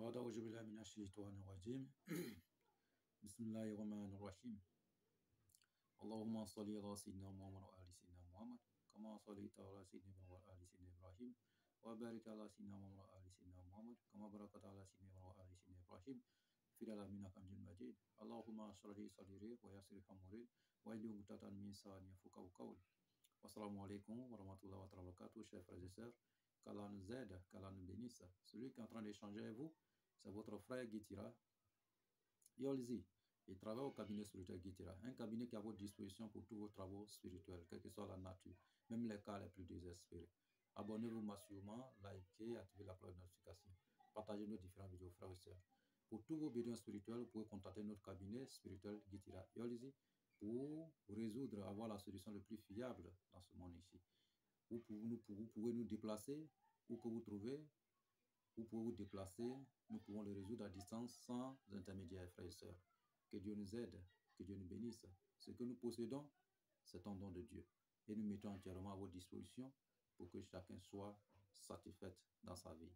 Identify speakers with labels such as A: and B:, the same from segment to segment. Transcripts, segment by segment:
A: بعد أعوذ بالله من الشيطان الرجيم بسم الله الرحمن الرحيم اللهم صل على سيدنا محمد وآل سيدنا محمد كما صليت على سيدنا إبراهيم وآل سيدنا إبراهيم وبارك على سيدنا محمد وآل سيدنا محمد كما باركت على سيدنا إبراهيم وآل سيدنا إبراهيم في العالمين إنك حميد مجيد اللهم اشرح لي صدري ويسر لي أمري واحلل عقدة من لساني يفقهوا قولي. Assalamu alaikum wa rahmatullahi wa barakatuh, chers frères et sœurs. Qu'Allah nous aide, qu'Allah nous bénisse. Celui qui est en train d'échanger avec vous, c'est votre frère Guitira Yolzi. Il travaille au cabinet spirituel Guitira, un cabinet qui est à votre disposition pour tous vos travaux spirituels, quelle que soit la nature, même les cas les plus désespérés. Abonnez-vous massivement, likez, activez la cloche de notification. Partagez nos différentes vidéos, frères et sœurs. Pour tous vos besoins spirituels, vous pouvez contacter notre cabinet spirituel Guitira Yolzi pour résoudre, avoir la solution le plus fiable dans ce monde ici. Vous pouvez nous déplacer, où que vous trouvez, vous pouvez vous déplacer, nous pouvons le résoudre à distance sans intermédiaire, frères et sœurs. Que Dieu nous aide, que Dieu nous bénisse. Ce que nous possédons, c'est un don de Dieu. Et nous mettons entièrement à votre disposition pour que chacun soit satisfait dans sa vie.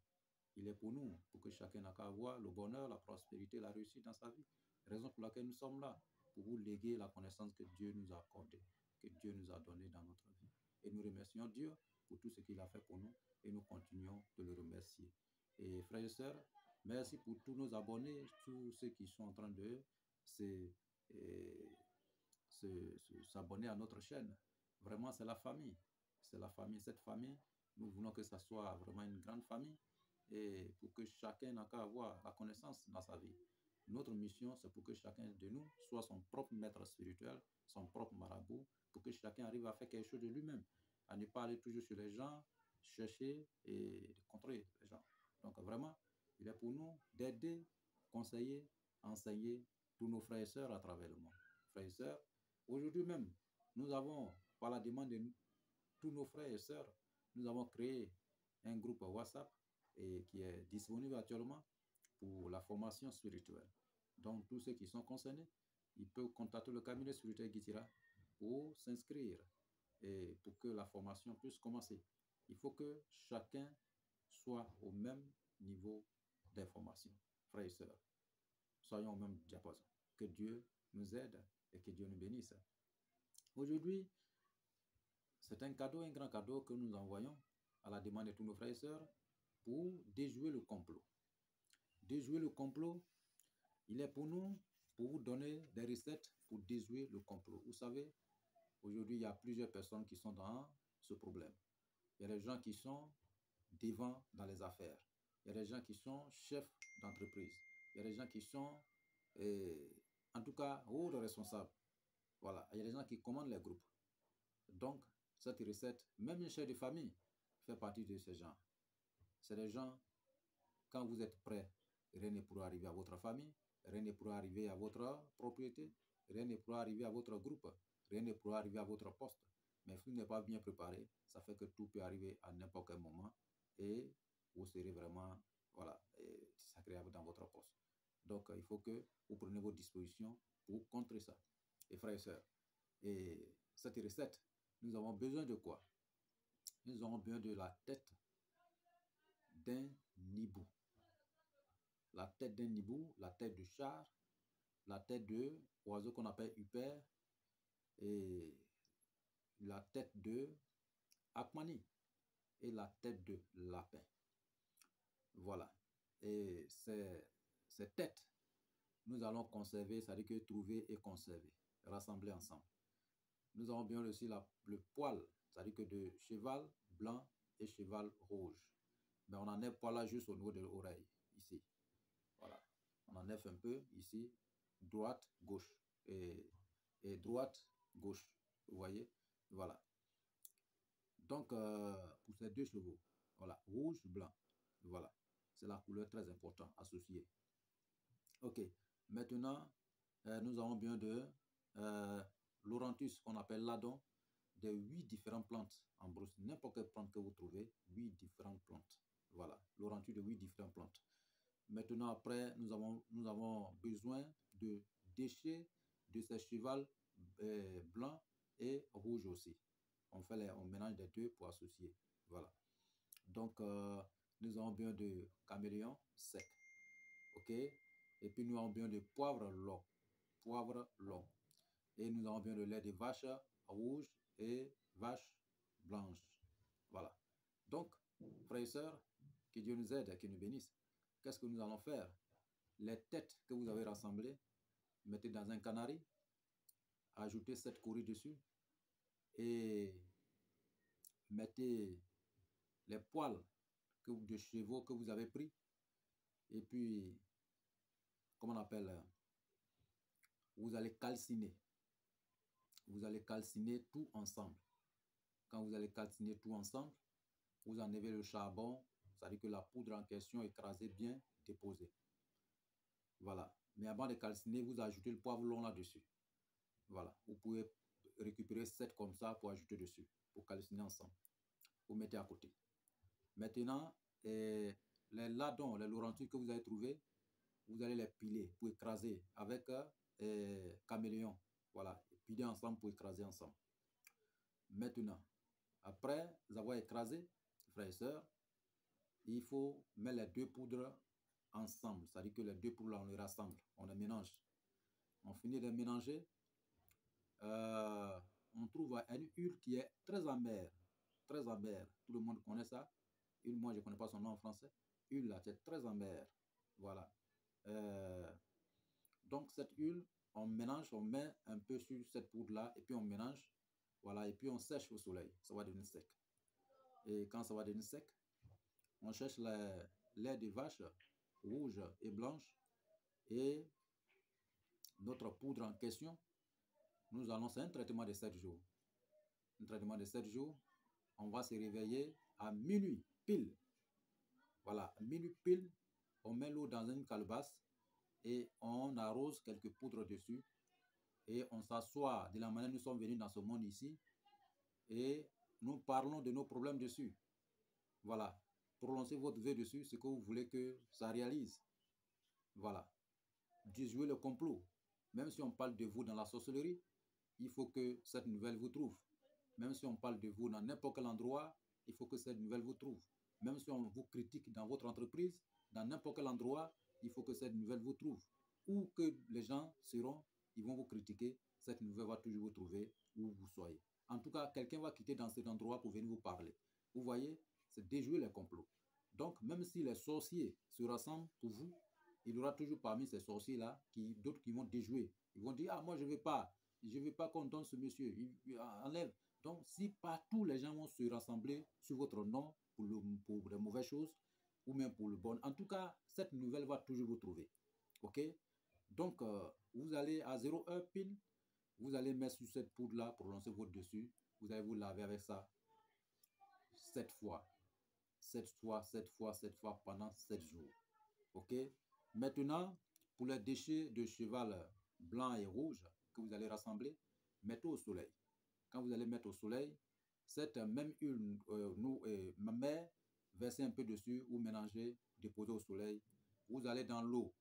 A: Il est pour nous, pour que chacun n'a qu'à avoir le bonheur, la prospérité, la réussite dans sa vie. Raison pour laquelle nous sommes là, pour vous léguer la connaissance que Dieu nous a accordée, que Dieu nous a donnée dans notre vie. Et nous remercions Dieu pour tout ce qu'il a fait pour nous et nous continuons de le remercier. Et frères et sœurs, merci pour tous nos abonnés, tous ceux qui sont en train de s'abonner à notre chaîne. Vraiment, c'est la famille. C'est la famille. Cette famille, nous voulons que ça soit vraiment une grande famille et pour que chacun n'a qu'à avoir la connaissance dans sa vie. Notre mission, c'est pour que chacun de nous soit son propre maître spirituel, son propre marabout, pour que chacun arrive à faire quelque chose de lui-même, à ne pas aller toujours sur les gens, chercher et contrôler les gens. Donc vraiment, il est pour nous d'aider, conseiller, enseigner tous nos frères et sœurs à travers le monde. Frères et sœurs, aujourd'hui même, nous avons, par la demande de tous nos frères et sœurs, nous avons créé un groupe WhatsApp et qui est disponible actuellement pour la formation spirituelle. Donc, tous ceux qui sont concernés, ils peuvent contacter le cabinet spirituel Guitira pour s'inscrire et pour que la formation puisse commencer. Il faut que chacun soit au même niveau d'information. Frères et sœurs, soyons au même diapason. Que Dieu nous aide et que Dieu nous bénisse. Aujourd'hui, c'est un cadeau, un grand cadeau que nous envoyons à la demande de tous nos frères et sœurs pour déjouer le complot. Déjouer le complot, il est pour nous, pour vous donner des recettes pour déjouer le complot. Vous savez, aujourd'hui, il y a plusieurs personnes qui sont dans ce problème. Il y a des gens qui sont devant dans les affaires. Il y a des gens qui sont chefs d'entreprise. Il y a des gens qui sont, en tout cas, hauts responsables. Voilà. Il y a des gens qui commandent les groupes. Donc, cette recette, même un chef de famille fait partie de ces gens. C'est des gens, quand vous êtes prêts, rien ne pourra arriver à votre famille, rien ne pourra arriver à votre propriété, rien ne pourra arriver à votre groupe, rien ne pourra arriver à votre poste. Mais si vous n'êtes pas bien préparé, ça fait que tout peut arriver à n'importe quel moment et vous serez vraiment, voilà, désagréable dans votre poste. Donc, il faut que vous preniez vos dispositions pour contrer ça. Et frères et sœurs, et cette recette, nous avons besoin de quoi? Nous avons besoin de la tête d'un hibou. La tête d'un hibou, la tête de char, la tête de oiseau qu'on appelle upper et la tête de akmani et la tête de lapin. Voilà. Et ces têtes, nous allons conserver, c'est-à-dire que trouver et conserver, rassembler ensemble. Nous avons bien aussi le poil, c'est-à-dire que de cheval blanc et cheval rouge. Mais on enlève pas là juste au niveau de l'oreille, ici. Voilà. On enlève un peu ici, droite, gauche. Et droite, gauche. Vous voyez? Voilà. Donc, pour ces deux chevaux, voilà, rouge, blanc. Voilà. C'est la couleur très importante associée. Ok. Maintenant, nous avons bien de l'orantus qu'on appelle ladon, de 8 différentes plantes en brousse. N'importe quelle plante que vous trouvez, 8 différentes plantes. Voilà. L'orantus de 8 différentes plantes. Maintenant, après, nous avons besoin de déchets de ces chevals blancs et rouges aussi. On mélange les deux pour associer. Voilà. Donc, nous avons besoin de caméléon sec. ok? Et puis nous avons besoin de poivre long, poivre long. Et nous avons besoin de lait de vache rouge et vache blanche. Voilà. Donc, frères et sœurs, que Dieu nous aide et qu'il nous bénisse. Qu'est-ce que nous allons faire? Les têtes que vous avez rassemblées, mettez dans un canari, ajoutez cette courrie dessus et mettez les poils de chevaux que vous avez pris et puis, comment on appelle, vous allez calciner. Vous allez calciner tout ensemble. Quand vous allez calciner tout ensemble, vous enlevez le charbon, c'est-à-dire que la poudre en question écrasée bien déposée. Voilà. Mais avant de calciner, vous ajoutez le poivre long là-dessus. Voilà. Vous pouvez récupérer 7 comme ça pour ajouter dessus, pour calciner ensemble. Vous mettez à côté. Maintenant, les ladons, les laurentils que vous avez trouvés, vous allez les piler pour écraser avec caméléon. Voilà. Piler ensemble pour écraser ensemble. Maintenant, après avoir écrasé, frères et sœurs, il faut mettre les deux poudres ensemble. C'est-à-dire que les deux poudres, on les rassemble, on les mélange. On finit de mélanger. On trouve une huile qui est très amère. Très amère. Tout le monde connaît ça. Huile, moi, je ne connais pas son nom en français. Huile, là, c'est très amère. Voilà. Donc, cette huile, on mélange, on met un peu sur cette poudre-là, et puis on mélange. Voilà, et puis on sèche au soleil. Ça va devenir sec. Et quand ça va devenir sec, on cherche le lait de vache rouge et blanche et notre poudre en question. Nous allons, c'est un traitement de 7 jours. Un traitement de 7 jours. On va se réveiller à minuit pile. Voilà, à minuit pile, on met l'eau dans une calebasse et on arrose quelques poudres dessus et on s'assoit de la manière dont nous sommes venus dans ce monde ici et nous parlons de nos problèmes dessus. Voilà, prononcez votre vœu dessus, ce que vous voulez que ça réalise. Voilà, déjouer le complot. Même si on parle de vous dans la sorcellerie, il faut que cette nouvelle vous trouve. Même si on parle de vous dans n'importe quel endroit, il faut que cette nouvelle vous trouve. Même si on vous critique dans votre entreprise, dans n'importe quel endroit, il faut que cette nouvelle vous trouve. Où que les gens seront, ils vont vous critiquer, cette nouvelle va toujours vous trouver où vous soyez. En tout cas, quelqu'un va quitter dans cet endroit pour venir vous parler. Vous voyez, c'est déjouer les complots. Donc, même si les sorciers se rassemblent pour vous, il y aura toujours parmi ces sorciers-là d'autres qui vont déjouer. Ils vont dire, ah, moi, je ne veux pas qu'on donne ce monsieur, il enlève. Donc, si partout les gens vont se rassembler sur votre nom pour les mauvaises choses ou même pour le bon, en tout cas, cette nouvelle va toujours vous trouver. OK? Donc, vous allez à 0 heure pile, vous allez mettre sur cette poudre-là pour lancer votre dessus. Vous allez vous laver avec ça 7 fois. 7 fois, 7 fois, 7 fois pendant 7 jours. OK? Maintenant, pour les déchets de cheval blanc et rouge que vous allez rassembler, mettez au soleil. Quand vous allez mettre au soleil, cette même huile, ma mère, versez un peu dessus ou mélangez, déposez au soleil. Vous allez dans l'eau.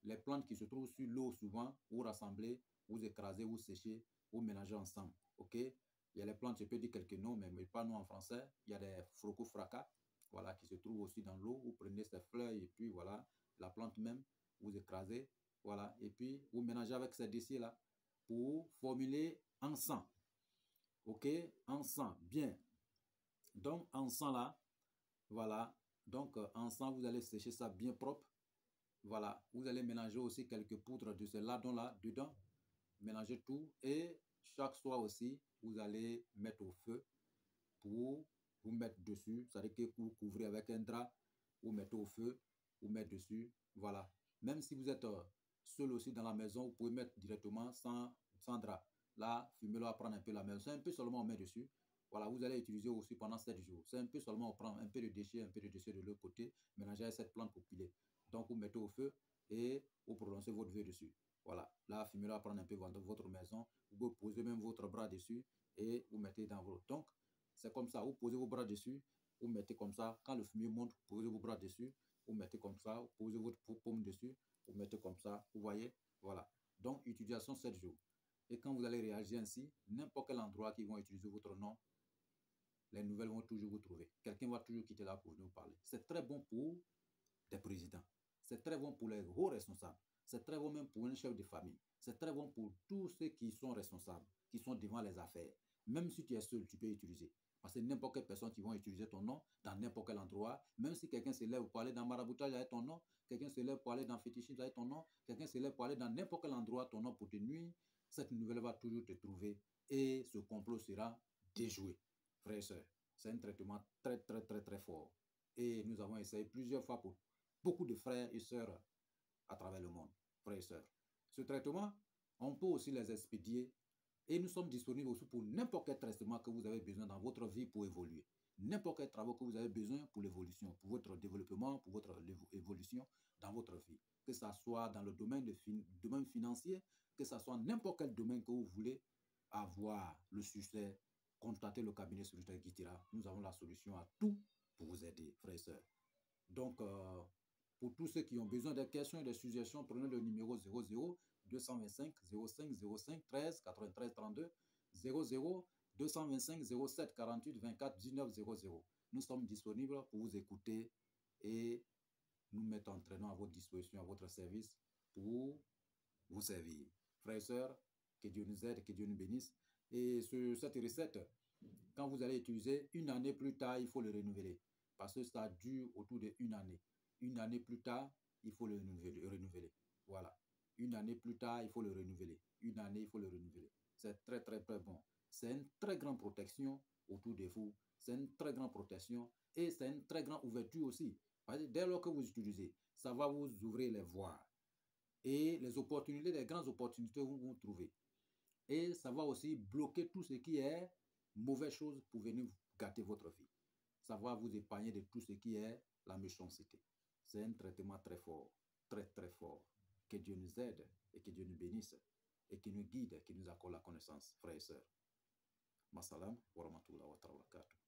A: Les plantes qui se trouvent sur l'eau souvent, vous rassemblez, vous écrasez, vous séchez, vous mélangez ensemble. OK? Il y a les plantes, je peux dire quelques noms, mais pas nous en français. Il y a des frocofracas, voilà, qui se trouvent aussi dans l'eau. Vous prenez ces feuilles et puis voilà, la plante même, vous écrasez, voilà, et puis vous mélangez avec ces déchets-là pour formuler un sang. OK? En sang, bien. Donc, en sang là, voilà. Donc, en sang, vous allez sécher ça bien propre. Voilà. Vous allez mélanger aussi quelques poudres de ce ladon-là dedans. Mélangez tout. Et chaque soir aussi, vous allez mettre au feu pour vous mettre dessus. C'est-à-dire que vous couvrez avec un drap, vous mettez au feu, vous mettez dessus. Voilà. Même si vous êtes seul aussi dans la maison, vous pouvez mettre directement sans drap. Là, fumez-le à prendre un peu la maison. C'est un peu seulement on met dessus. Voilà, vous allez utiliser aussi pendant 7 jours. C'est un peu seulement on prend un peu de déchets de l'autre côté, mélangez avec cette plante pour piler. Donc, vous mettez au feu et vous prononcez votre vœu dessus. Voilà, là, fumez-le à prendre un peu dans votre maison. Vous pouvez poser même votre bras dessus et vous mettez dans votre... Donc, c'est comme ça, vous posez vos bras dessus, vous mettez comme ça. Quand le fumier monte, vous posez vos bras dessus, vous mettez comme ça, vous posez votre paume dessus, vous mettez comme ça, vous voyez, voilà. Donc, utilisation 7 jours. Et quand vous allez réagir ainsi, n'importe quel endroit qui vont utiliser votre nom, les nouvelles vont toujours vous trouver. Quelqu'un va toujours quitter là pour nous parler. C'est très bon pour des présidents. C'est très bon pour les hauts responsables. C'est très bon même pour un chef de famille. C'est très bon pour tous ceux qui sont responsables, qui sont devant les affaires. Même si tu es seul, tu peux utiliser. Parce que n'importe quelle personne qui va utiliser ton nom dans n'importe quel endroit, même si quelqu'un se lève pour aller dans maraboutage avec ton nom, quelqu'un se lève pour aller dans fétichisme avec ton nom, quelqu'un se lève pour aller dans n'importe quel endroit ton nom pour te nuire, cette nouvelle va toujours te trouver et ce complot sera déjoué. Frères et sœurs, c'est un traitement très, très, très, très fort. Et nous avons essayé plusieurs fois pour beaucoup de frères et sœurs à travers le monde, frères et sœurs. Ce traitement, on peut aussi les expédier et nous sommes disponibles aussi pour n'importe quel traitement que vous avez besoin dans votre vie pour évoluer. N'importe quel travail que vous avez besoin pour l'évolution, pour votre développement, pour votre évolution dans votre vie. Que ce soit dans le domaine financier, que ce soit n'importe quel domaine que vous voulez avoir le succès, contactez le cabinet Soluteur Guitira. Nous avons la solution à tout pour vous aider, frères et sœurs. Donc, pour tous ceux qui ont besoin des questions et des suggestions, prenez le numéro 00 225 05 05 13 93 32 00 225 07 48 24 19 00. Nous sommes disponibles pour vous écouter et nous mettre entraînant à votre disposition, à votre service pour vous servir. Frères et sœurs, que Dieu nous aide, que Dieu nous bénisse. Et cette recette, quand vous allez utiliser, une année plus tard, il faut le renouveler. Parce que ça dure autour d'une année. Une année plus tard, il faut le renouveler. Voilà. Une année plus tard, il faut le renouveler. Une année, il faut le renouveler. C'est très, très, très bon. C'est une très grande protection autour de vous. C'est une très grande protection et c'est une très grande ouverture aussi. Parce que dès lors que vous utilisez, ça va vous ouvrir les voies et les opportunités, les grandes opportunités vous vous trouvez. Et ça va aussi bloquer tout ce qui est mauvaise chose pour venir gâter votre vie. Ça va vous épargner de tout ce qui est la méchanceté. C'est un traitement très fort, très très fort. Que Dieu nous aide et que Dieu nous bénisse et qui nous guide, qui nous accorde la connaissance, frères et sœurs. Masalam wa rahmatullahi wa barakatuh.